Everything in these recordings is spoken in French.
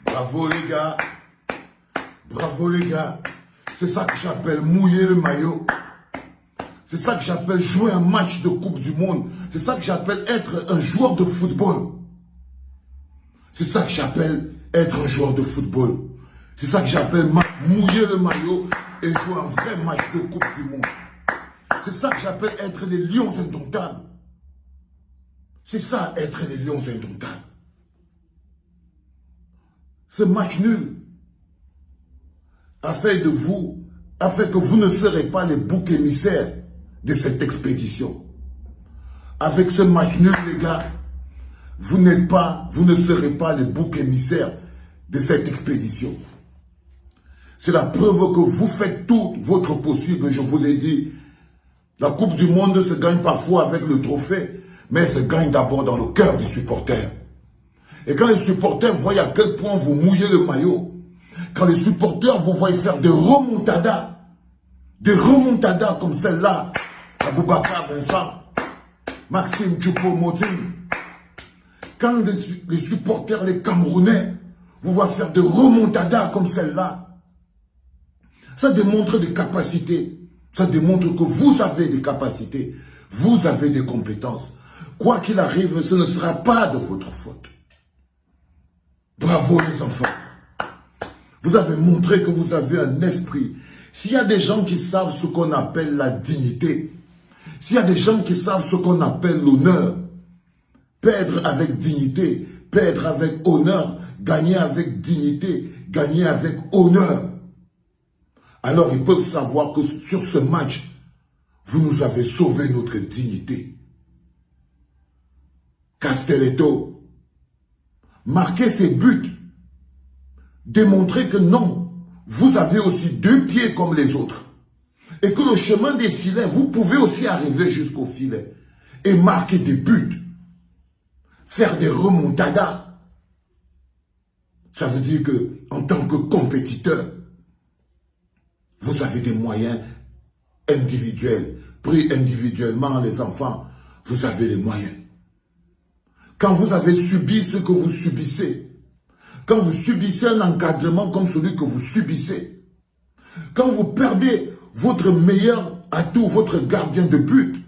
Bravo les gars. Bravo les gars. C'est ça que j'appelle mouiller le maillot. C'est ça que j'appelle jouer un match de Coupe du Monde. C'est ça que j'appelle être un joueur de football. C'est ça que j'appelle être un joueur de football. C'est ça que j'appelle mouiller le maillot et jouer un vrai match de Coupe du Monde. C'est ça que j'appelle être les lions indomptables. C'est ça, être les lions indomptables. Ce match nul a fait que vous ne serez pas les boucs émissaires de cette expédition. Avec ce match nul, les gars, vous ne serez pas les boucs émissaires de cette expédition. C'est la preuve que vous faites tout votre possible. Je vous l'ai dit, la Coupe du Monde se gagne parfois avec le trophée, mais elle se gagne d'abord dans le cœur des supporters. Et quand les supporters voient à quel point vous mouillez le maillot, quand les supporters vous voient faire des remontadas comme celle-là, Aboubakar Vincent, Maxime Choupo-Moting, quand les supporters, les Camerounais, vous voient faire des remontadas comme celle-là, ça démontre des capacités. Ça démontre que vous avez des capacités. Vous avez des compétences. Quoi qu'il arrive, ce ne sera pas de votre faute. Bravo les enfants. Vous avez montré que vous avez un esprit. S'il y a des gens qui savent ce qu'on appelle la dignité, s'il y a des gens qui savent ce qu'on appelle l'honneur, perdre avec dignité, perdre avec honneur, gagner avec dignité, gagner avec honneur, alors ils peuvent savoir que sur ce match, vous nous avez sauvé notre dignité. Castelletto, marquer ses buts, démontrer que non, vous avez aussi deux pieds comme les autres. Et que le chemin des filets, vous pouvez aussi arriver jusqu'au filet et marquer des buts, faire des remontadas. Ça veut dire que, en tant que compétiteur, vous avez des moyens individuels, pris individuellement les enfants, vous avez les moyens. Quand vous avez subi ce que vous subissez, quand vous subissez un encadrement comme celui que vous subissez, quand vous perdez votre meilleur atout, votre gardien de but,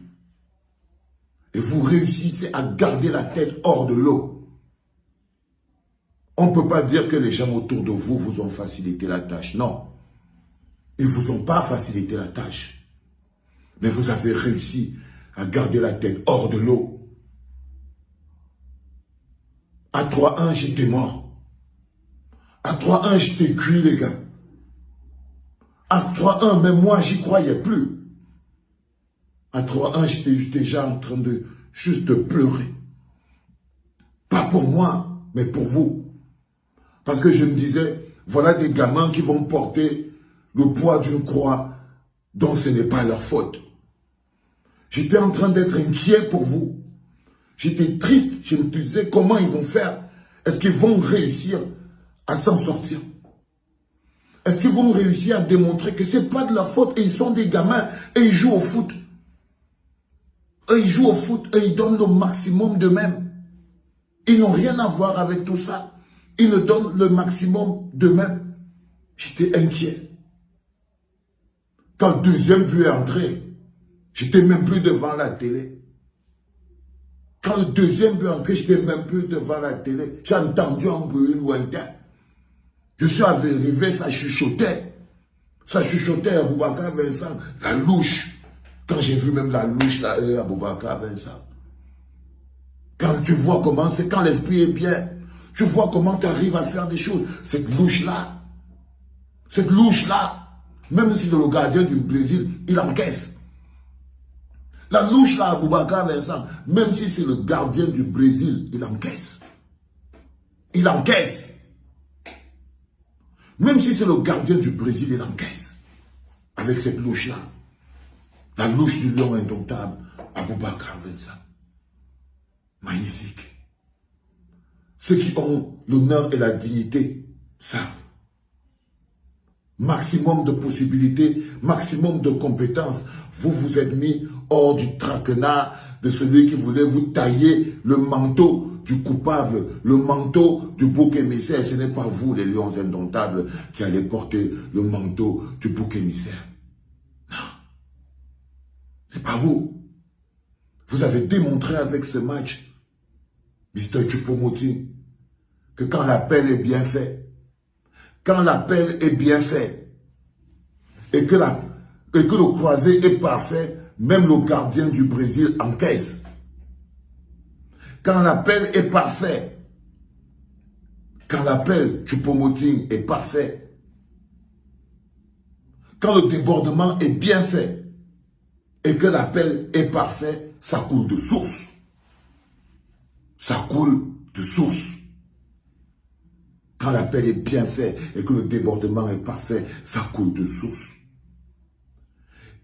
et vous réussissez à garder la tête hors de l'eau, on ne peut pas dire que les gens autour de vous vous ont facilité la tâche, non. Ils ne vous ont pas facilité la tâche. Mais vous avez réussi à garder la tête hors de l'eau. À 3-1, j'étais mort. À 3-1, j'étais cuit, les gars. À 3-1, même moi, j'y croyais plus. À 3-1, j'étais déjà en train de juste pleurer. Pas pour moi, mais pour vous. Parce que je me disais, voilà des gamins qui vont porter le poids d'une croix dont ce n'est pas leur faute. J'étais en train d'être inquiet pour vous. J'étais triste. Je me disais comment ils vont faire. Est-ce qu'ils vont réussir à s'en sortir? Est-ce qu'ils vont réussir à démontrer que ce n'est pas de leur faute et ils sont des gamins et ils jouent au foot? Eux, ils jouent au foot et ils donnent le maximum d'eux-mêmes. Ils n'ont rien à voir avec tout ça. Ils ne donnent le maximum d'eux-mêmes. J'étais inquiet. Quand le deuxième but est entré, j'étais même plus devant la télé. Quand le deuxième but est entré, j'étais même plus devant la télé. J'ai entendu un bruit lointain. Je suis arrivé, ça chuchotait. Ça chuchotait à Aboubakar Vincent. La louche. Quand j'ai vu même la louche là, à Aboubakar Vincent. Quand tu vois comment c'est, quand l'esprit est bien, tu vois comment tu arrives à faire des choses. Cette louche-là, même si c'est le gardien du Brésil, il encaisse. La louche là, Aboubakar Vincent, même si c'est le gardien du Brésil, il encaisse. Il encaisse. Même si c'est le gardien du Brésil, il encaisse. Avec cette louche-là. La louche du lion indomptable, Aboubakar Vincent. Magnifique. Ceux qui ont l'honneur et la dignité savent. Maximum de possibilités, maximum de compétences. Vous vous êtes mis hors du traquenard de celui qui voulait vous tailler le manteau du coupable, le manteau du bouc émissaire. Ce n'est pas vous, les lions indomptables, qui allez porter le manteau du bouc émissaire. Non. C'est pas vous. Vous avez démontré avec ce match, Mr. Choupo-Moting, que quand l'appel est bien fait, et que le croisé est parfait, même le gardien du Brésil encaisse. Quand l'appel est parfait, quand l'appel Choupo-Moting est parfait, quand le débordement est bien fait, et que l'appel est parfait, ça coule de source. Ça coule de source. Quand l'appel est bien fait et que le débordement est parfait, ça coule de source.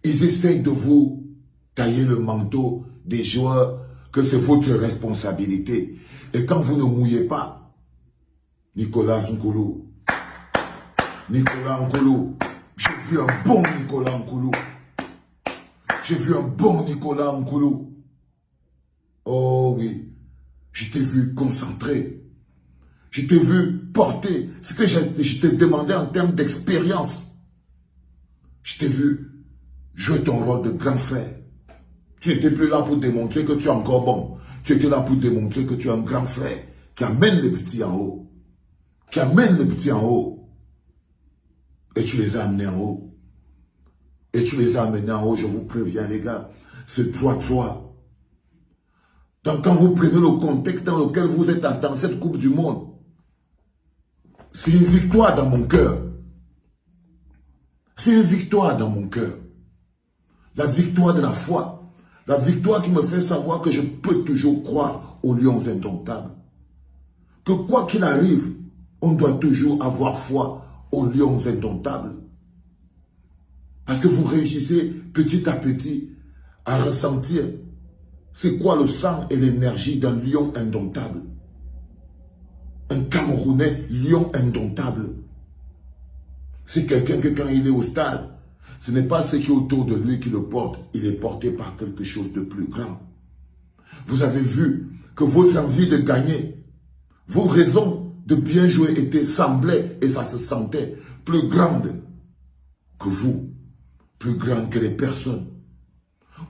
Ils essayent de vous tailler le manteau des joueurs, que c'est votre responsabilité. Et quand vous ne mouillez pas, Nicolas Nkoulou, j'ai vu un bon Nicolas Nkoulou. J'ai vu un bon Nicolas Nkoulou. Oh oui, je t'ai vu concentré. Je t'ai vu porter ce que je t'ai demandé en termes d'expérience. Je t'ai vu jouer ton rôle de grand frère. Tu n'étais plus là pour démontrer que tu es encore bon. Tu étais là pour démontrer que tu es un grand frère qui amène les petits en haut. Qui amène les petits en haut. Et tu les as amenés en haut. Et tu les as amenés en haut, je vous préviens les gars. C'est toi. Donc quand vous prenez le contexte dans lequel vous êtes dans cette Coupe du Monde, c'est une victoire dans mon cœur. C'est une victoire dans mon cœur. La victoire de la foi. La victoire qui me fait savoir que je peux toujours croire aux lions indomptables. Que quoi qu'il arrive, on doit toujours avoir foi aux lions indomptables. Parce que vous réussissez petit à petit à ressentir c'est quoi le sang et l'énergie d'un lion indomptable. Un Camerounais lion indomptable. C'est quelqu'un que quand il est au stade, ce n'est pas ce qui est autour de lui qui le porte, il est porté par quelque chose de plus grand. Vous avez vu que votre envie de gagner, vos raisons de bien jouer semblaient, et ça se sentait, plus grandes que vous, plus grandes que les personnes.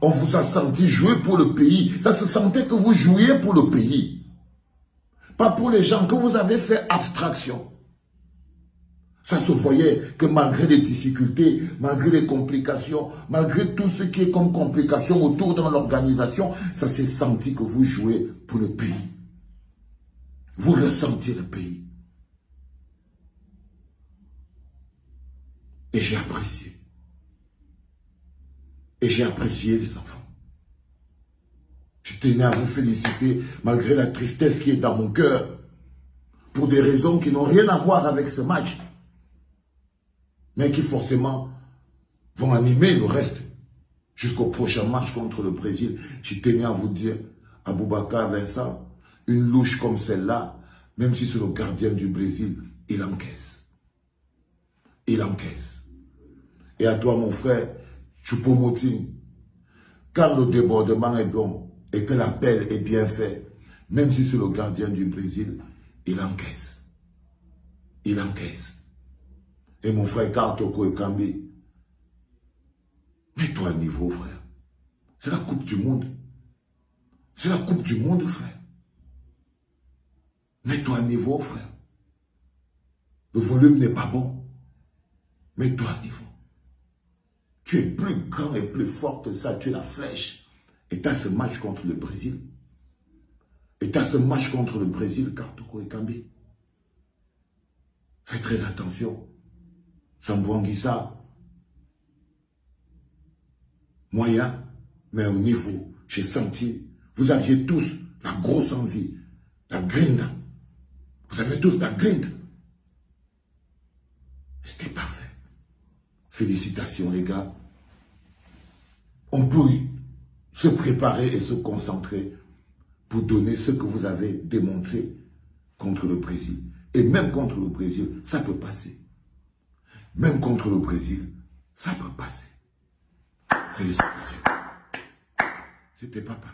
On vous a senti jouer pour le pays, ça se sentait que vous jouiez pour le pays. Pas pour les gens, que vous avez fait abstraction. Ça se voyait que malgré les difficultés, malgré les complications, malgré tout ce qui est comme complications autour de l'organisation, ça s'est senti que vous jouez pour le pays. Vous ressentiez le pays. Et j'ai apprécié. Et j'ai apprécié les enfants. Je tenais à vous féliciter malgré la tristesse qui est dans mon cœur, pour des raisons qui n'ont rien à voir avec ce match, mais qui forcément vont animer le reste jusqu'au prochain match contre le Brésil. Je tenais à vous dire, Aboubacar Vincent, une louche comme celle-là, même si c'est le gardien du Brésil, il encaisse. Il encaisse. Et à toi, mon frère, Choupo-Moting, quand le débordement est bon et que l'appel est bien fait, même si c'est le gardien du Brésil, il encaisse. Il encaisse. Et mon frère Kartoko Ekambi, mets-toi à niveau, frère. C'est la Coupe du Monde. C'est la Coupe du Monde, frère. Mets-toi à niveau, frère. Le volume n'est pas bon. Mets-toi à niveau. Tu es plus grand et plus fort que ça. Tu es la flèche. Et tu as ce match contre le Brésil. Et tu as ce match contre le Brésil, Kartoko Ekambi. Fais très attention. Sambouanguissa, moyen, mais au niveau, j'ai senti, vous aviez tous la grosse envie, la grinta. Vous avez tous la grinta. C'était parfait. Félicitations les gars. On peut se préparer et se concentrer pour donner ce que vous avez démontré contre le Brésil. Et même contre le Brésil, ça peut passer. Même contre le Brésil, ça peut passer. Félicitations. C'était papa.